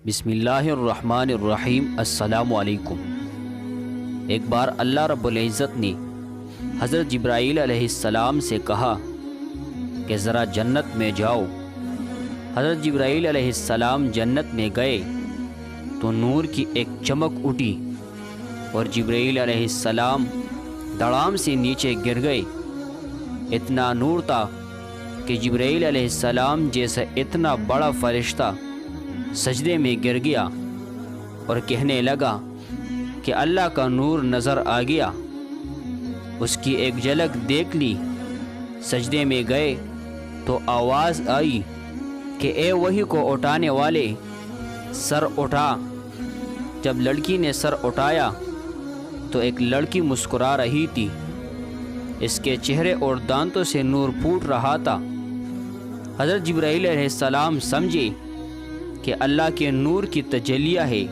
بسم اللہ الرحمن الرحیم۔ السلام علیکم۔ ایک بار اللہ رب العزت نے حضرت جبرائیل علیہ السلام سے کہا کہ ذرا جنت میں جاؤ۔ حضرت جبرائیل علیہ السلام جنت میں گئے تو نور کی ایک چمک اٹھی اور جبرائیل علیہ السلام دڑام سے نیچے گر گئے۔ اتنا نور تھا کہ جبرائیل علیہ السلام جیسا اتنا بڑا فرشتہ سجدے میں گر گیا اور کہنے لگا کہ اللہ کا نور نظر آ گیا۔ اس کی ایک جھلک دیکھ لی۔ سجدے میں گئے تو آواز آئی کہ اے وحی کو اٹھانے والے، سر اٹھا۔ جب لڑکی نے سر اٹھایا تو ایک لڑکی مسکرا رہی تھی۔ اس کے چہرے اور دانتوں سے نور پھوٹ رہا تھا۔ حضرت جبرائیل علیہ السلام سمجھے کہ اللہ کے نور کی تجلیہ ہے۔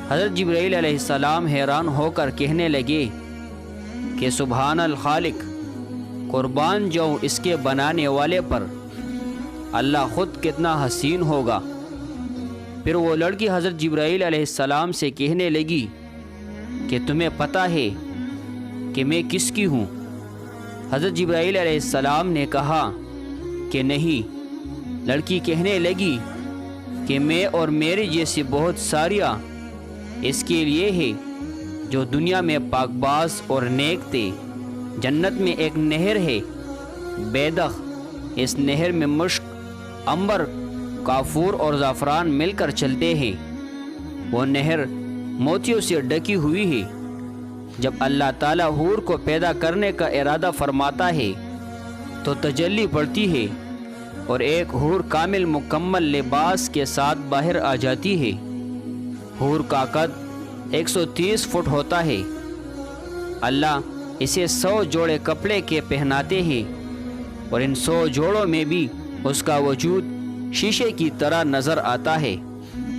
حضرت جبرائیل علیہ السلام حیران ہو کر کہنے لگے کہ سبحان الخالق، قربان جاؤں اس کے بنانے والے پر، اللہ خود کتنا حسین ہوگا۔ پھر وہ لڑکی حضرت جبرائیل علیہ السلام سے کہنے لگی کہ تمہیں پتہ ہے کہ میں کس کی ہوں؟ حضرت جبرائیل علیہ السلام نے کہا کہ نہیں۔ لڑکی کہنے لگی کہ میں اور میری جیسی بہت ساریاں اس کے لیے ہے جو دنیا میں پاک باز اور نیک تھے۔ جنت میں ایک نہر ہے بیدخ، اس نہر میں مشک، عنبر، کافور اور زعفران مل کر چلتے ہیں۔ وہ نہر موتیوں سے ڈکی ہوئی ہے۔ جب اللہ تعالیٰ حور کو پیدا کرنے کا ارادہ فرماتا ہے تو تجلی پڑتی ہے اور ایک حور کامل مکمل لباس کے ساتھ باہر آ جاتی ہے۔ حور کا قد 130 فٹ ہوتا ہے۔ اللہ اسے 100 جوڑے کپڑے کے پہناتے ہیں اور ان 100 جوڑوں میں بھی اس کا وجود شیشے کی طرح نظر آتا ہے۔